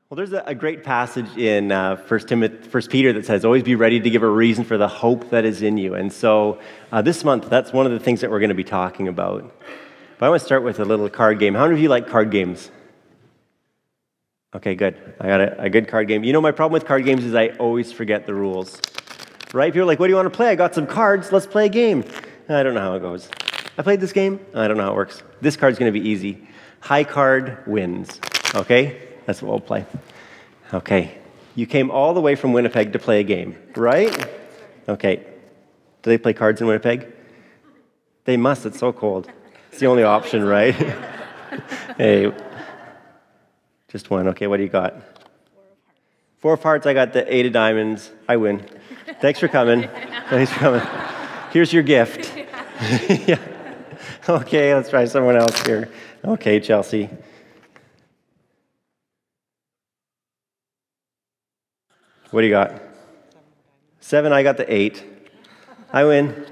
Well, there's a great passage in 1 Peter that says, always be ready to give a reason for the hope that is in you. And so this month, that's one of the things that we're going to be talking about. But I want to start with a little card game. How many of you like card games? Okay, good. I got a good card game. You know, my problem with card games is I always forget the rules. Right? People are like, what do you want to play? I got some cards. Let's play a game. I don't know how it goes. I played this game. I don't know how it works. This card's going to be easy. High card wins. Okay? That's what we'll play. Okay. You came all the way from Winnipeg to play a game, right? Okay. Do they play cards in Winnipeg? They must. It's so cold. It's the only option, right? Hey. Just one. Okay, what do you got? 4 of hearts. I got the 8 of diamonds. I win. Thanks for coming. Thanks for coming. Here's your gift. Yeah. Okay, let's try someone else here. Okay, Chelsea. What do you got? 7, I got the 8. I win.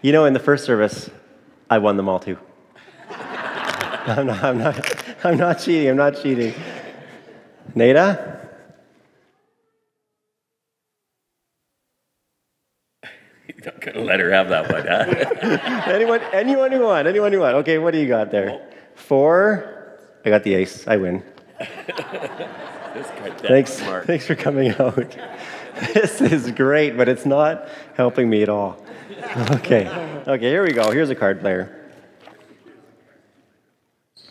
You know, in the first service, I won them all too. I'm not cheating. Nada? You're not going to let her have that one, huh? Anyone who won. Okay, what do you got there? 4, I got the ace. I win. Thanks for coming out. This is great, but it's not helping me at all. Okay, here we go. Here's a card player.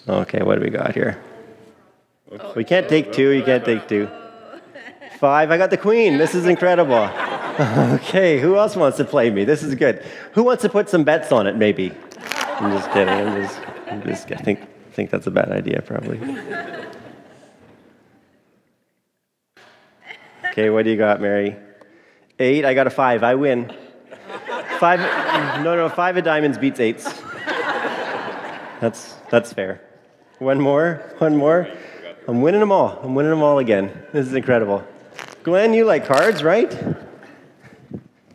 Okay, what do we got here? We can't take 2. You can't take 2. 5, I got the queen. This is incredible. Okay, who else wants to play me? This is good. Who wants to put some bets on it, maybe? I'm just kidding. I think that's a bad idea, probably. Okay, what do you got, Mary? 8, I got a 5. I win. 5 of diamonds beats 8s. That's fair. One more. I'm winning them all again. This is incredible. Glenn, you like cards, right?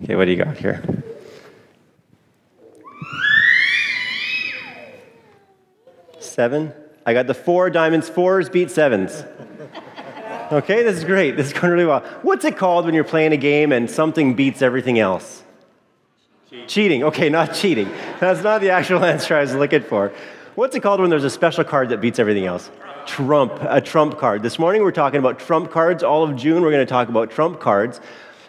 Okay, what do you got here? 7. I got the 4 diamonds. 4s beat 7s. Okay, this is great. This is going really well. What's it called when you're playing a game and something beats everything else? Cheating. Okay, not cheating. That's not the actual answer I was looking for. What's it called when there's a special card that beats everything else? A trump card. This morning we're talking about trump cards. All of June we're going to talk about trump cards.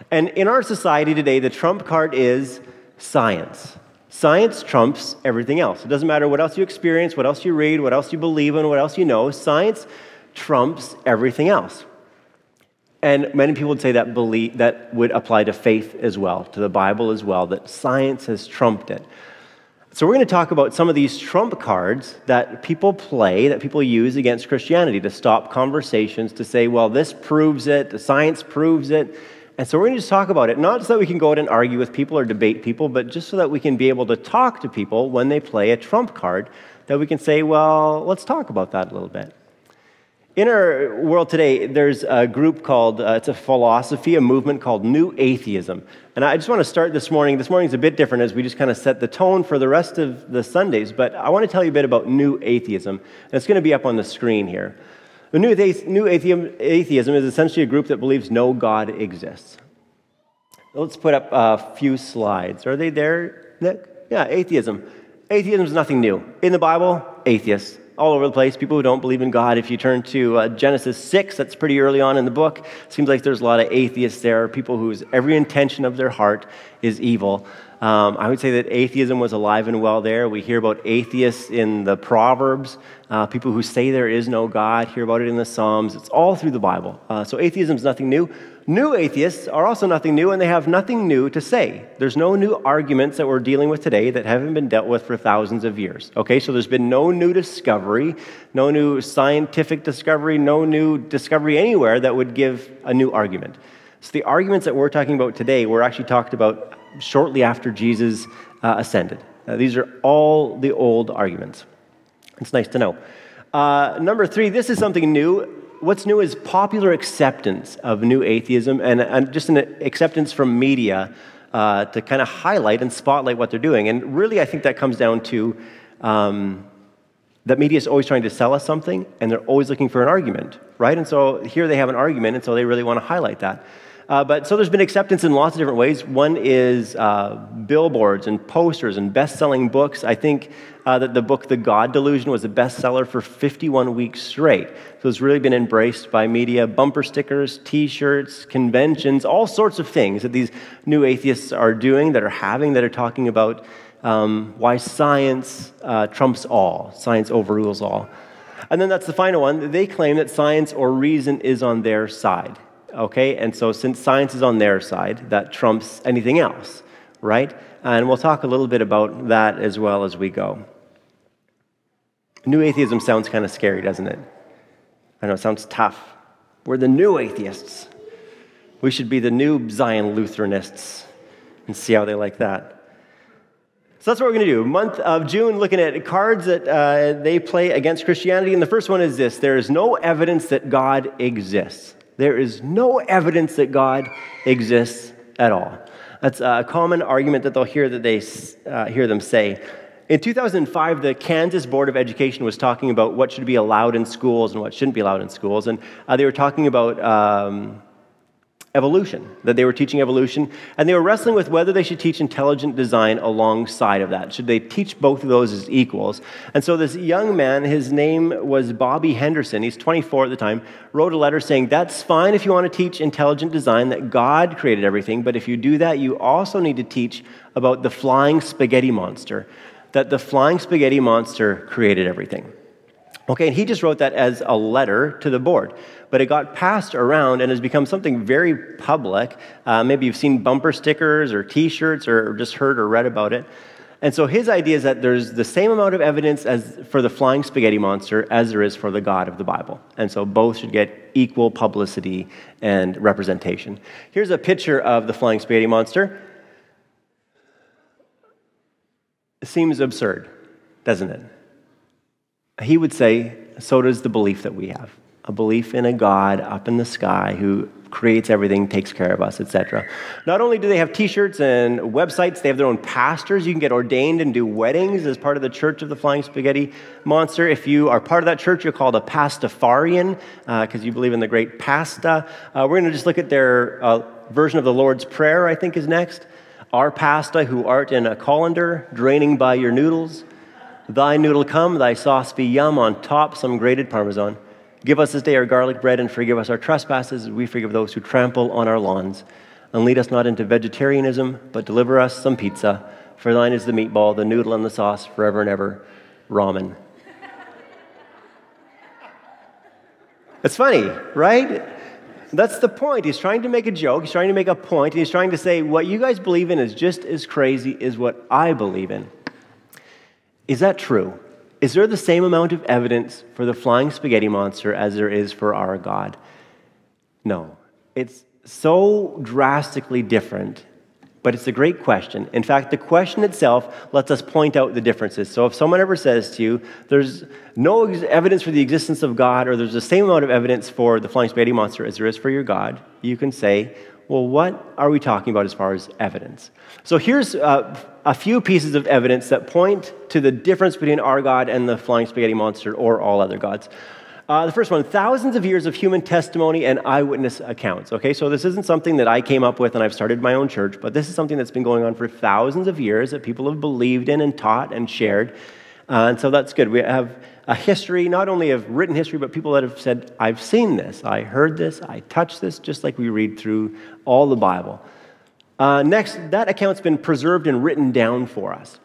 And in our society today, the trump card is science. Science trumps everything else. It doesn't matter what else you experience, what else you read, what else you believe in, what else you know. Science trumps everything else. And many people would say that would apply to faith as well, to the Bible as well, that science has trumped it. So we're going to talk about some of these trump cards that people play, that people use against Christianity to stop conversations, to say, well, this proves it, the science proves it. And so we're going to just talk about it, not so that we can go out and argue with people or debate people, but just so that we can be able to talk to people when they play a trump card, that we can say, well, let's talk about that a little bit. In our world today, there's a group called, it's a philosophy, a movement called New Atheism. And I just want to start this morning. This morning's a bit different as we just kind of set the tone for the rest of the Sundays, but I want to tell you a bit about New Atheism. And it's going to be up on the screen here. The New Atheism is essentially a group that believes no God exists. Let's put up a few slides. Are they there, Nick? Yeah, atheism. Atheism is nothing new. In the Bible, atheists. All over the place, people who don't believe in God. If you turn to Genesis 6, that's pretty early on in the book. It seems like there's a lot of atheists there, people whose every intention of their heart is evil. I would say that atheism was alive and well there. We hear about atheists in the Proverbs. People who say there is no God, hear about it in the Psalms. It's all through the Bible. So atheism is nothing new. New atheists are also nothing new, and they have nothing new to say. There's no new arguments that we're dealing with today that haven't been dealt with for thousands of years. Okay, so there's been no new discovery, no new scientific discovery, no new discovery anywhere that would give a new argument. So the arguments that we're talking about today were actually talked about shortly after Jesus ascended. These are all the old arguments. It's nice to know. Number 3, this is something new. What's new is popular acceptance of New Atheism and just an acceptance from media to kind of highlight and spotlight what they're doing. And really, I think that comes down to that media is always trying to sell us something, and they're always looking for an argument, right? And so here they have an argument, and so they really want to highlight that. But so there's been acceptance in lots of different ways. One is billboards and posters and best-selling books. I think that the book The God Delusion was a bestseller for 51 weeks straight. So it's really been embraced by media. Bumper stickers, T-shirts, conventions, all sorts of things that these new atheists are doing, that are talking about why science trumps all, science overrules all. And then that's the final one. They claim that science or reason is on their side. Okay, and so since science is on their side, that trumps anything else, right? And we'll talk a little bit about that as well as we go. New atheism sounds kind of scary, doesn't it? I know, it sounds tough. We're the new atheists. We should be the new Zion Lutheranists and see how they like that. So that's what we're going to do. Month of June, looking at cards that they play against Christianity. And the first one is this: there is no evidence that God exists. There is no evidence that God exists at all. That's a common argument that they'll hear them say. In 2005, the Kansas Board of Education was talking about what should be allowed in schools and what shouldn't be allowed in schools. And they were talking about evolution, that they were teaching evolution, and they were wrestling with whether they should teach intelligent design alongside of that. Should they teach both of those as equals? And so this young man, his name was Bobby Henderson, he's 24 at the time, wrote a letter saying, that's fine if you want to teach intelligent design, that God created everything, but if you do that, you also need to teach about the flying spaghetti monster, that the flying spaghetti monster created everything. Okay, and he just wrote that as a letter to the board. But it got passed around and has become something very public. Maybe you've seen bumper stickers or T-shirts or just heard or read about it. And so his idea is that there's the same amount of evidence as for the flying spaghetti monster as there is for the God of the Bible. And so both should get equal publicity and representation. Here's a picture of the flying spaghetti monster. It seems absurd, doesn't it? He would say, so does the belief that we have. A belief in a God up in the sky who creates everything, takes care of us, etc. Not only do they have T-shirts and websites, they have their own pastors. You can get ordained and do weddings as part of the Church of the Flying Spaghetti Monster. If you are part of that church, you're called a Pastafarian because you believe in the great pasta. We're going to just look at their version of the Lord's Prayer, I think is next. Our pasta, who art in a colander, draining by your noodles. Thy noodle come, thy sauce be yum, on top some grated Parmesan. Give us this day our garlic bread, and forgive us our trespasses, as we forgive those who trample on our lawns. And lead us not into vegetarianism, but deliver us some pizza. For thine is the meatball, the noodle, and the sauce, forever and ever. Ramen. It's funny, right? That's the point. He's trying to make a joke. He's trying to make a point. And he's trying to say, what you guys believe in is just as crazy as what I believe in. Is that true? Is there the same amount of evidence for the flying spaghetti monster as there is for our God? No. It's so drastically different, but it's a great question. In fact, the question itself lets us point out the differences. So if someone ever says to you, there's no evidence for the existence of God, or there's the same amount of evidence for the flying spaghetti monster as there is for your God, you can say, well, what are we talking about as far as evidence? So here's a few pieces of evidence that point to the difference between our God and the flying spaghetti monster or all other gods. The first one, thousands of years of human testimony and eyewitness accounts. Okay, so this isn't something that I came up with and I've started my own church, but this is something that's been going on for thousands of years that people have believed in and taught and shared. And so that's good. We have a history, not only of written history, but people that have said, I've seen this, I heard this, I touched this, just like we read through all the Bible. Next, that account's been preserved and written down for us.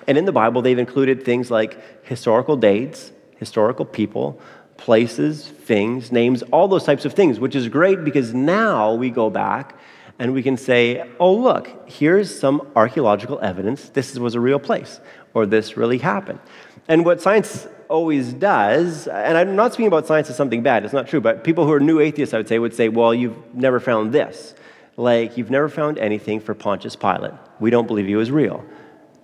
And in the Bible, they've included things like historical dates, historical people, places, things, names, all those types of things, which is great because now we go back and we can say, oh, look, here's some archaeological evidence. This was a real place, or this really happened. And what science always does, and I'm not speaking about science as something bad, it's not true, but people who are new atheists, I would say, well, you've never found this. Like, you've never found anything for Pontius Pilate. We don't believe he was real.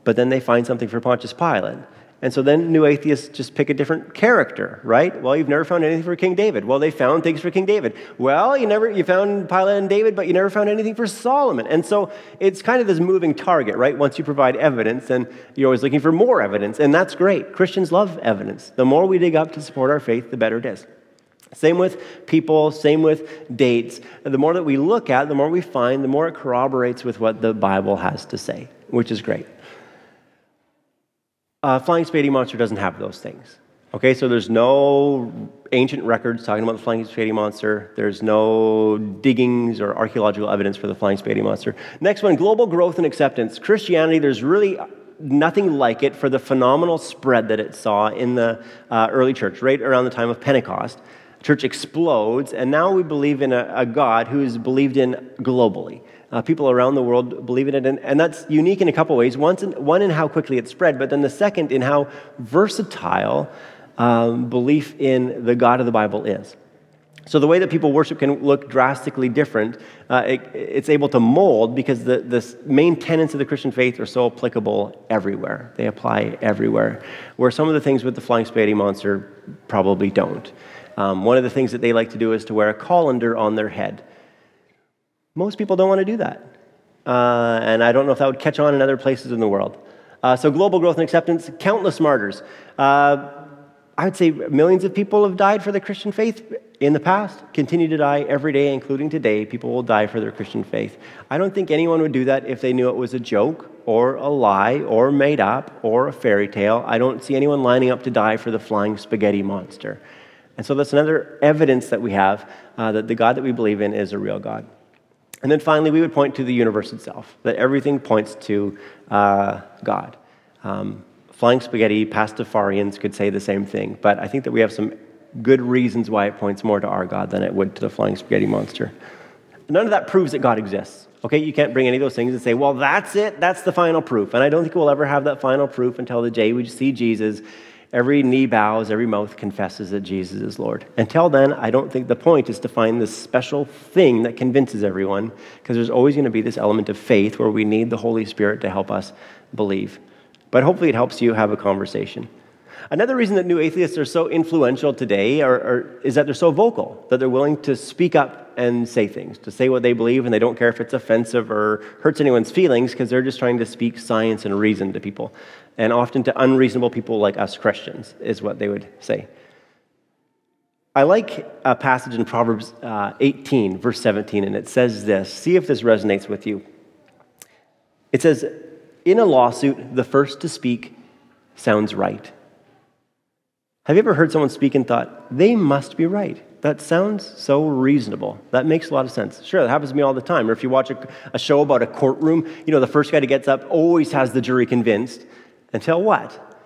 But then they find something for Pontius Pilate. And so then new atheists just pick a different character, right? Well, you've never found anything for King David. Well, they found things for King David. Well, you found Pilate and David, but you never found anything for Solomon. And so it's kind of this moving target, right? Once you provide evidence, then you're always looking for more evidence, and that's great. Christians love evidence. The more we dig up to support our faith, the better it is. Same with people, same with dates. The more that we look at, the more we find, the more it corroborates with what the Bible has to say, which is great. Flying spaghetti monster doesn't have those things. Okay, so there's no ancient records talking about the flying spaghetti monster. There's no diggings or archaeological evidence for the flying spaghetti monster. Next one, global growth and acceptance. Christianity, there's really nothing like it for the phenomenal spread that it saw in the early church, right around the time of Pentecost. The church explodes, and now we believe in a God who's believed in globally. People around the world believe in it, and that's unique in a couple ways. One in how quickly it spread, but then the second in how versatile belief in the God of the Bible is. So the way that people worship can look drastically different. It's able to mold because the main tenets of the Christian faith are so applicable everywhere. They apply everywhere, where some of the things with the flying spaghetti monster probably don't. One of the things that they like to do is to wear a colander on their head. Most people don't want to do that. And I don't know if that would catch on in other places in the world. So global growth and acceptance, countless martyrs. I would say millions of people have died for the Christian faith in the past, continue to die every day, including today. People will die for their Christian faith. I don't think anyone would do that if they knew it was a joke or a lie or made up or a fairy tale. I don't see anyone lining up to die for the flying spaghetti monster. And so that's another evidence that we have that the God that we believe in is a real God. And then finally, we would point to the universe itself, that everything points to God. Flying spaghetti, pastafarians could say the same thing, but I think that we have some good reasons why it points more to our God than it would to the flying spaghetti monster. None of that proves that God exists. Okay, you can't bring any of those things and say, well, that's it, that's the final proof. And I don't think we'll ever have that final proof until the day we see Jesus. Every knee bows, every mouth confesses that Jesus is Lord. Until then, I don't think the point is to find this special thing that convinces everyone, because there's always going to be this element of faith where we need the Holy Spirit to help us believe. But hopefully it helps you have a conversation. Another reason that new atheists are so influential today is that they're so vocal, that they're willing to speak up and say things, to say what they believe, and they don't care if it's offensive or hurts anyone's feelings, because they're just trying to speak science and reason to people. And often to unreasonable people like us Christians is what they would say. I like a passage in Proverbs 18, verse 17, and it says this. See if this resonates with you. It says, in a lawsuit, the first to speak sounds right. Have you ever heard someone speak and thought, they must be right? That sounds so reasonable. That makes a lot of sense. Sure, that happens to me all the time. Or if you watch a show about a courtroom, the first guy that gets up always has the jury convinced. Until what?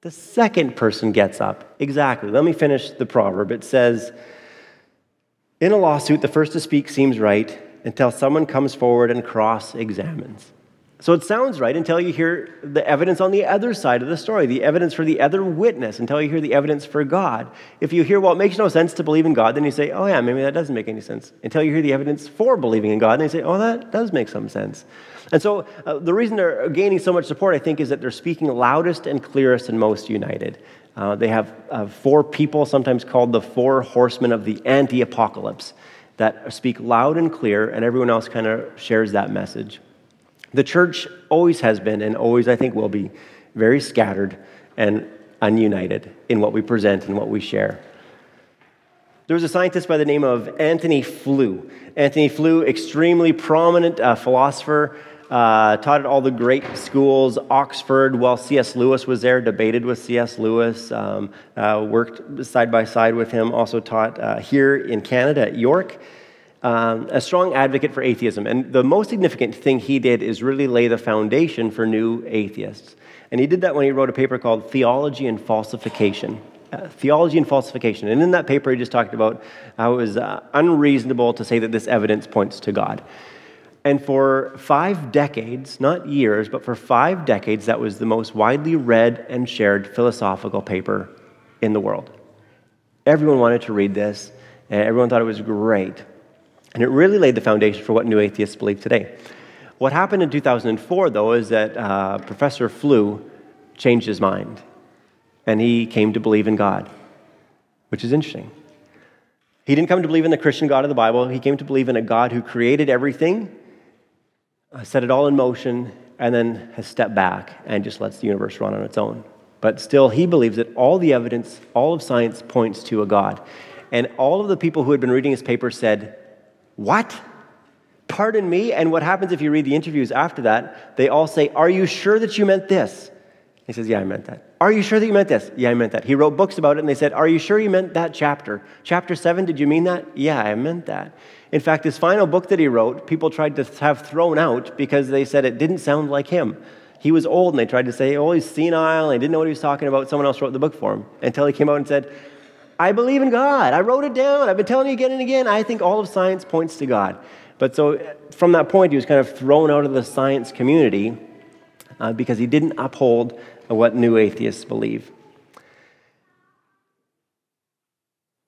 The second person gets up. Exactly. Let me finish the proverb. It says, in a lawsuit, the first to speak seems right until someone comes forward and cross-examines. So it sounds right until you hear the evidence on the other side of the story, the evidence for the other witness, until you hear the evidence for God. If you hear, well, it makes no sense to believe in God, then you say, oh yeah, maybe that doesn't make any sense. Until you hear the evidence for believing in God, then you say, oh, that does make some sense. And so the reason they're gaining so much support, I think, is that they're speaking loudest and clearest and most united. They have four people, sometimes called the four horsemen of the anti-apocalypse, that speak loud and clear, and everyone else kind of shares that message. The church always has been, and always, I think, will be, very scattered and ununited in what we present and what we share. There was a scientist by the name of Antony Flew. Antony Flew, extremely prominent philosopher, taught at all the great schools, Oxford, while C.S. Lewis was there, debated with C.S. Lewis, worked side by side with him, also taught here in Canada at York. A strong advocate for atheism. And the most significant thing he did is really lay the foundation for new atheists. And he did that when he wrote a paper called Theology and Falsification. Theology and Falsification. And in that paper, he just talked about how it was unreasonable to say that this evidence points to God. And for 5 decades, not years, but for 5 decades, that was the most widely read and shared philosophical paper in the world. Everyone wanted to read this, and everyone thought it was great. And it really laid the foundation for what new atheists believe today. What happened in 2004, though, is that Professor Flew changed his mind, and he came to believe in God, which is interesting. He didn't come to believe in the Christian God of the Bible. He came to believe in a God who created everything, set it all in motion, and then has stepped back and just lets the universe run on its own. But still, he believes that all the evidence, all of science points to a God. And all of the people who had been reading his paper said, "What? Pardon me?" And what happens if you read the interviews after that, they all say, "Are you sure that you meant this?" He says, "Yeah, I meant that." "Are you sure that you meant this?" "Yeah, I meant that." He wrote books about it, and they said, "Are you sure you meant that chapter? Chapter 7, did you mean that?" "Yeah, I meant that." In fact, his final book that he wrote, people tried to have thrown out because they said it didn't sound like him. He was old, and they tried to say, "Oh, he's senile," and he didn't know what he was talking about. Someone else wrote the book for him, until he came out and said, "I believe in God. I wrote it down. I've been telling you again and again. I think all of science points to God." But so from that point, he was kind of thrown out of the science community because he didn't uphold what new atheists believe.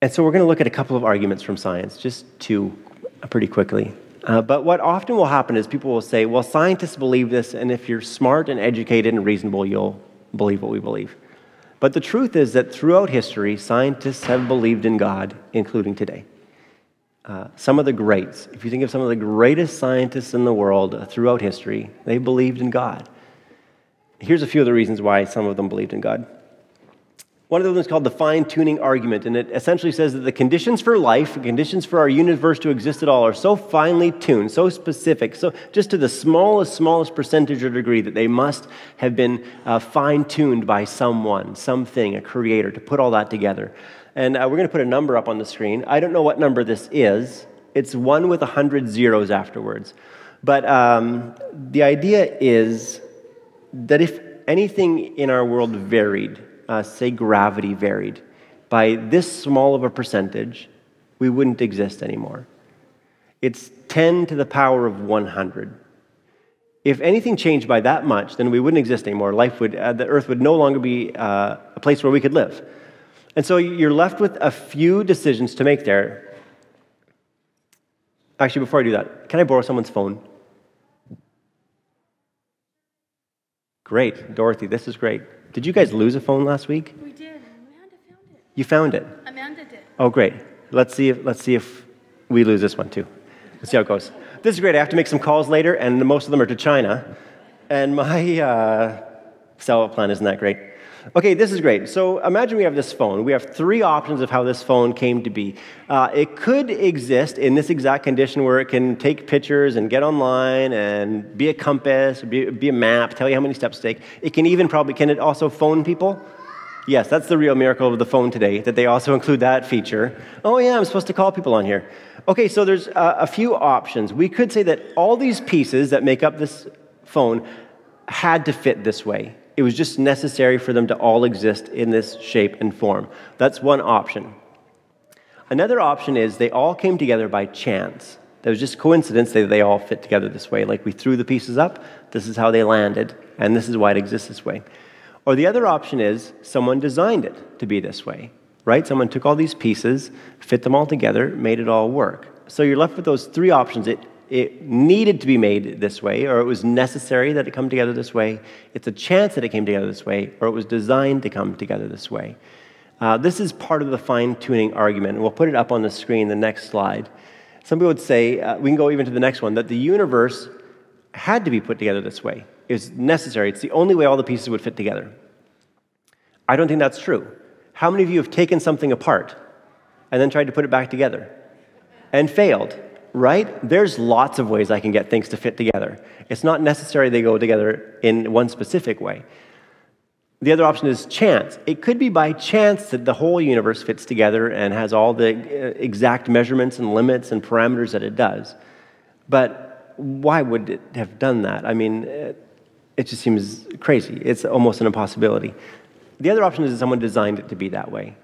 And so we're going to look at a couple of arguments from science, just two pretty quickly. But what often will happen is people will say, well, scientists believe this, and if you're smart and educated and reasonable, you'll believe what we believe. But the truth is that throughout history, scientists have believed in God, including today. Some of the greats, if you think of some of the greatest scientists in the world throughout history, they believed in God. Here's a few of the reasons why some of them believed in God. One of them is called the fine-tuning argument, and it essentially says that the conditions for life, the conditions for our universe to exist at all are so finely tuned, so specific, so just to the smallest percentage or degree that they must have been fine-tuned by someone, something, a creator, to put all that together. And we're going to put a number up on the screen. I don't know what number this is. It's 1 with 100 zeros afterwards. But the idea is that if anything in our world varied, say gravity varied, by this small of a percentage, we wouldn't exist anymore. It's 10 to the power of 100. If anything changed by that much, then we wouldn't exist anymore. The earth would no longer be a place where we could live. And so you're left with a few decisions to make there. Actually, before I do that, can I borrow someone's phone? Great, Dorothy, this is great. Did you guys lose a phone last week? We did. Amanda found it. You found it? Amanda did. Oh, great. Let's see if we lose this one too. Let's see how it goes. This is great. I have to make some calls later, and most of them are to China. And my cell plan isn't that great. Okay, this is great. So imagine we have this phone. We have 3 options of how this phone came to be. It could exist in this exact condition where it can take pictures and get online and be a compass, be a map, tell you how many steps to take. It can even can it also phone people? Yes, that's the real miracle of the phone today, that they also include that feature. Oh yeah, I'm supposed to call people on here. Okay, so there's a few options. We could say that all these pieces that make up this phone had to fit this way. It was just necessary for them to all exist in this shape and form. That's one option. Another option is they all came together by chance. There was just coincidence that they all fit together this way. Like we threw the pieces up, this is how they landed, and this is why it exists this way. Or the other option is someone designed it to be this way, right? Someone took all these pieces, fit them all together, made it all work. So you're left with those 3 options. It needed to be made this way, or it was necessary that it come together this way. It's a chance that it came together this way, or it was designed to come together this way. This is part of the fine-tuning argument, and we'll put it up on the screen, the next slide. Some people would say, we can go even to the next one, that the universe had to be put together this way. It was necessary. It's the only way all the pieces would fit together. I don't think that's true. How many of you have taken something apart and then tried to put it back together and failed? Right? There's lots of ways I can get things to fit together. It's not necessary they go together in one specific way. The other option is chance. It could be by chance that the whole universe fits together and has all the exact measurements and limits and parameters that it does. But why would it have done that? I mean, it just seems crazy. It's almost an impossibility. The other option is that someone designed it to be that way.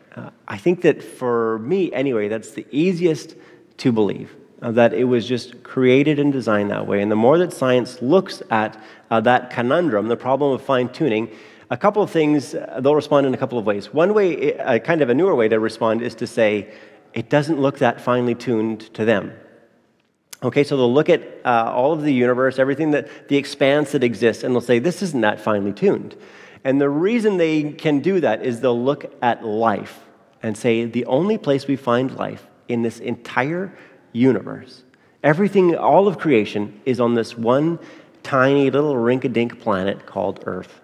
I think that for me, anyway, that's the easiest to believe. That it was just created and designed that way. And the more that science looks at that conundrum, the problem of fine-tuning, a couple of things, they'll respond in a couple of ways. One way, kind of a newer way to respond is to say, it doesn't look that finely tuned to them. Okay, so they'll look at all of the universe, everything the expanse that exists, and they'll say, this isn't that finely tuned. And the reason they can do that is they'll look at life and say the only place we find life in this entire universe, everything, all of creation, is on this one tiny little rink-a-dink planet called Earth.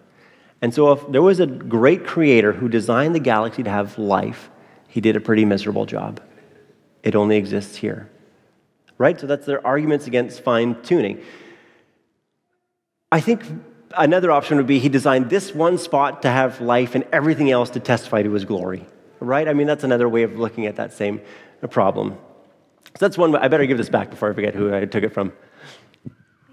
And so if there was a great creator who designed the galaxy to have life, he did a pretty miserable job. It only exists here. Right? So that's their arguments against fine-tuning. I think another option would be he designed this one spot to have life and everything else to testify to his glory. Right? I mean, that's another way of looking at that same problem. So that's one. I better give this back before I forget who I took it from.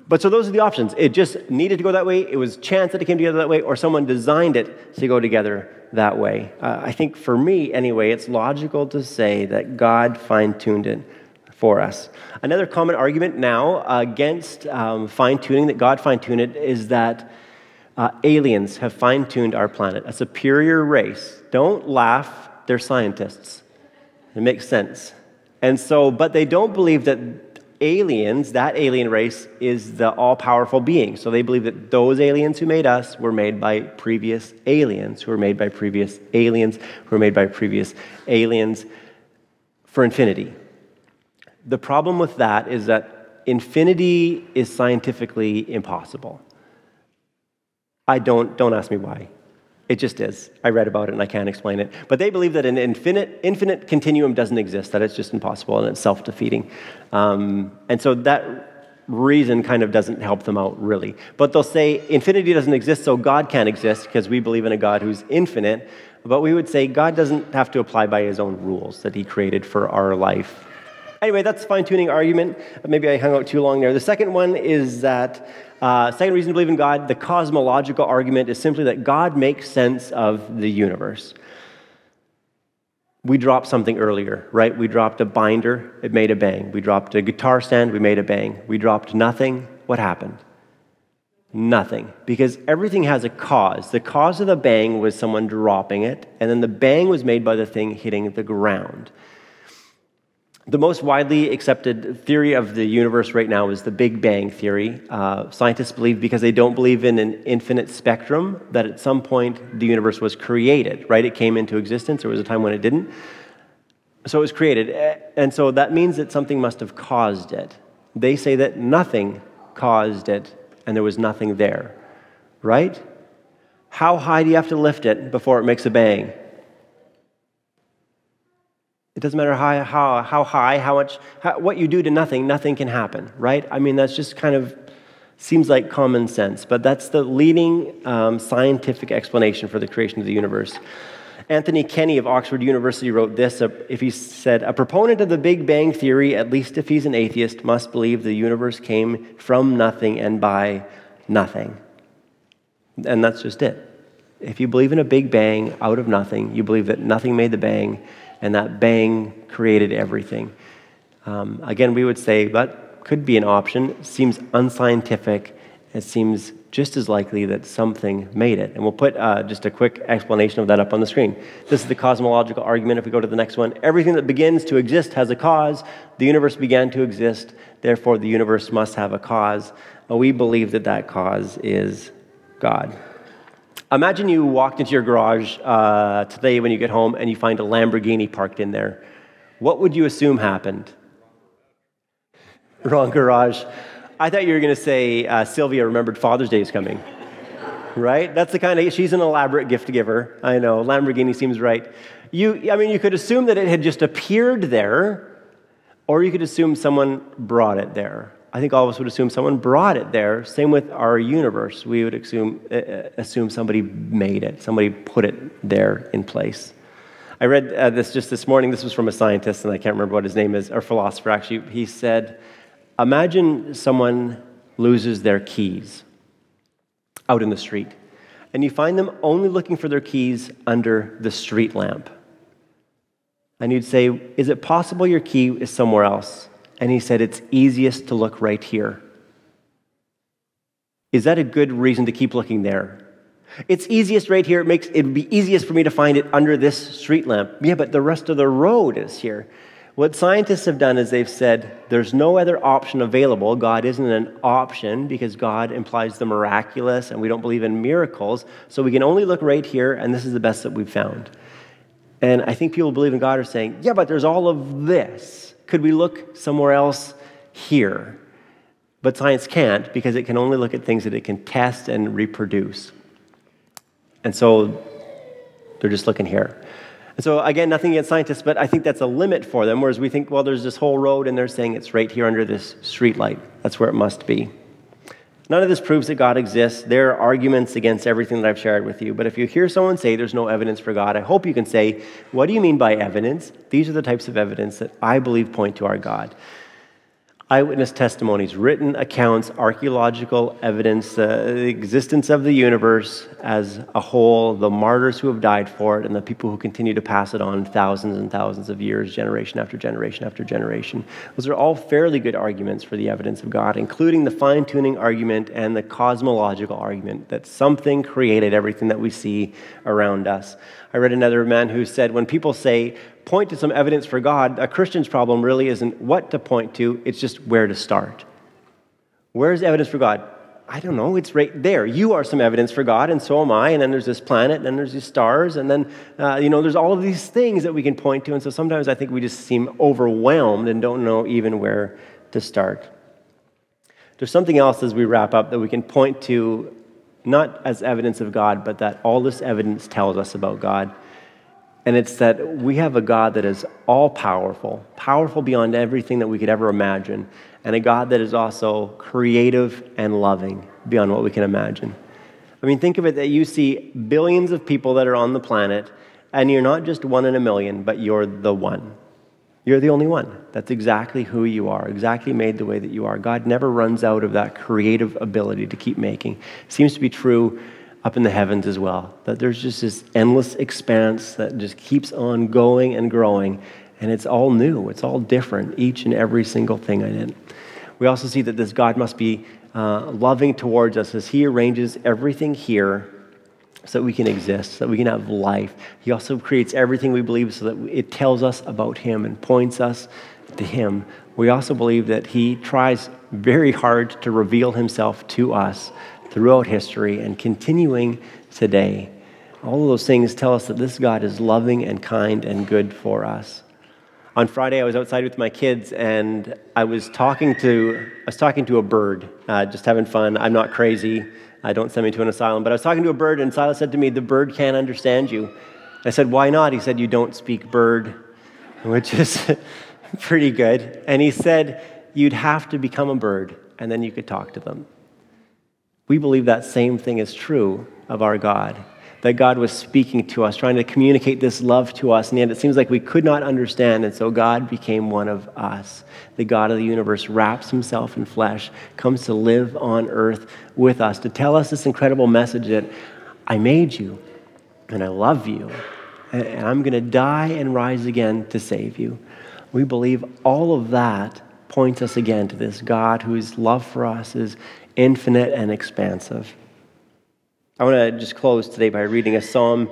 But so those are the options. It just needed to go that way. It was chance that it came together that way, or someone designed it to go together that way. I think for me, anyway, it's logical to say that God fine-tuned it for us. Another common argument now against fine-tuning, that God fine-tuned it, is that aliens have fine-tuned our planet, a superior race. Don't laugh, they're scientists. It makes sense. And so, but they don't believe that aliens, that alien race, is the all-powerful being. So they believe that those aliens who made us were made by previous aliens, who were made by previous aliens, who were made by previous aliens for infinity. The problem with that is that infinity is scientifically impossible. Don't ask me why. It just is. I read about it and I can't explain it. But they believe that an infinite continuum doesn't exist, that it's just impossible and it's self-defeating. And so that reason kind of doesn't help them out, really. But they'll say infinity doesn't exist, so God can't exist, because we believe in a God who's infinite. But we would say God doesn't have to apply by his own rules that he created for our life. Anyway, that's a fine-tuning argument. Maybe I hung out too long there. The second one is that, second reason to believe in God, the cosmological argument is simply that God makes sense of the universe. We dropped something earlier, right? We dropped a binder, it made a bang. We dropped a guitar stand, we made a bang. We dropped nothing, what happened? Nothing. Because everything has a cause. The cause of the bang was someone dropping it, and then the bang was made by the thing hitting the ground. The most widely accepted theory of the universe right now is the Big Bang theory. Scientists believe, because they don't believe in an infinite spectrum, that at some point the universe was created, right? It came into existence. There was a time when it didn't. So it was created. And so that means that something must have caused it. They say that nothing caused it and there was nothing there, right? How high do you have to lift it before it makes a bang? It doesn't matter how high, what you do to nothing, nothing can happen, right? I mean, that's just kind of seems like common sense, but that's the leading scientific explanation for the creation of the universe. Anthony Kenny of Oxford University wrote this. He said, a proponent of the Big Bang theory, at least if he's an atheist, must believe the universe came from nothing and by nothing. And that's just it. If you believe in a Big Bang out of nothing, you believe that nothing made the bang, and that bang created everything. Again, we would say that could be an option. It seems unscientific. It seems just as likely that something made it. And we'll put just a quick explanation of that up on the screen. This is the cosmological argument. If we go to the next one, everything that begins to exist has a cause. The universe began to exist. Therefore, the universe must have a cause. We believe that that cause is God. Imagine you walked into your garage today when you get home and you find a Lamborghini parked in there. What would you assume happened? Wrong garage. I thought you were going to say Sylvia remembered Father's Day is coming. Right? That's the kind of, she's an elaborate gift giver. I know, Lamborghini seems right. You could assume that it had just appeared there, or you could assume someone brought it there. I think all of us would assume someone brought it there. Same with our universe. We would assume somebody made it. Somebody put it there in place. I read this just this morning. This was from a scientist, and I can't remember what his name is, or philosopher actually. He said, imagine someone loses their keys out in the street, and you find them only looking for their keys under the street lamp. And you'd say, is it possible your key is somewhere else? And he said, it's easiest to look right here. Is that a good reason to keep looking there? It's easiest right here. It would be easiest for me to find it under this street lamp. Yeah, but the rest of the road is here. What scientists have done is they've said there's no other option available. God isn't an option because God implies the miraculous and we don't believe in miracles. So we can only look right here, and this is the best that we've found. And I think people who believe in God are saying, yeah, but there's all of this. Could we look somewhere else here? But science can't because it can only look at things that it can test and reproduce. And so they're just looking here. And so again, nothing against scientists, but I think that's a limit for them, whereas we think, well, there's this whole road and they're saying it's right here under this street light. That's where it must be. None of this proves that God exists. There are arguments against everything that I've shared with you. But if you hear someone say there's no evidence for God, I hope you can say, what do you mean by evidence? These are the types of evidence that I believe point to our God. Eyewitness testimonies, written accounts, archaeological evidence, the existence of the universe as a whole, the martyrs who have died for it, and the people who continue to pass it on thousands and thousands of years, generation after generation after generation. Those are all fairly good arguments for the evidence of God, including the fine-tuning argument and the cosmological argument that something created everything that we see around us. I read another man who said, when people say, point to some evidence for God, a Christian's problem really isn't what to point to, it's just where to start. Where's evidence for God? I don't know, it's right there. You are some evidence for God, and so am I, and then there's this planet, and then there's these stars, and then, there's all of these things that we can point to, and so sometimes I think we just seem overwhelmed and don't know even where to start. There's something else as we wrap up that we can point to, not as evidence of God, but that all this evidence tells us about God. And it's that we have a God that is all-powerful, powerful beyond everything that we could ever imagine, and a God that is also creative and loving beyond what we can imagine. I mean, think of it that you see billions of people that are on the planet, and you're not just one in a million, but you're the one. You're the only one. That's exactly who you are, exactly made the way that you are. God never runs out of that creative ability to keep making. Seems to be true up in the heavens as well, that there's just this endless expanse that just keeps on going and growing, and it's all new, it's all different, each and every single thing in it. We also see that this God must be loving towards us as He arranges everything here so that we can exist, so that we can have life. He also creates everything we believe so that it tells us about Him and points us to Him. We also believe that He tries very hard to reveal Himself to us throughout history and continuing today. All of those things tell us that this God is loving and kind and good for us. On Friday, I was outside with my kids, and I was talking to a bird, just having fun. I'm not crazy. Don't send me to an asylum. But I was talking to a bird, and Silas said to me, "The bird can't understand you." I said, "Why not?" He said, "You don't speak bird," which is pretty good. And he said, "You'd have to become a bird, and then you could talk to them." We believe that same thing is true of our God, that God was speaking to us, trying to communicate this love to us, and yet it seems like we could not understand, and so God became one of us. The God of the universe wraps Himself in flesh, comes to live on earth with us, to tell us this incredible message that I made you, and I love you, and I'm going to die and rise again to save you. We believe all of that points us again to this God whose love for us is infinite and expansive. I want to just close today by reading a psalm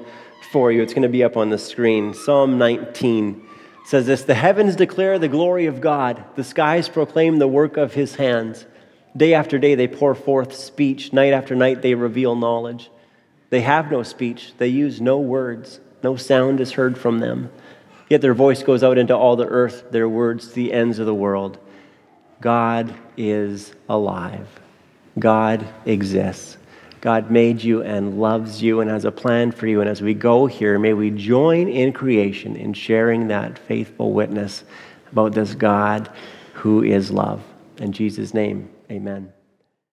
for you. It's going to be up on the screen. Psalm 19 says this: "The heavens declare the glory of God. The skies proclaim the work of His hands. Day after day they pour forth speech. Night after night they reveal knowledge. They have no speech. They use no words. No sound is heard from them. Yet their voice goes out into all the earth, their words to the ends of the world." God is alive. God exists. God made you and loves you and has a plan for you. And as we go here, may we join in creation in sharing that faithful witness about this God who is love. In Jesus' name, amen.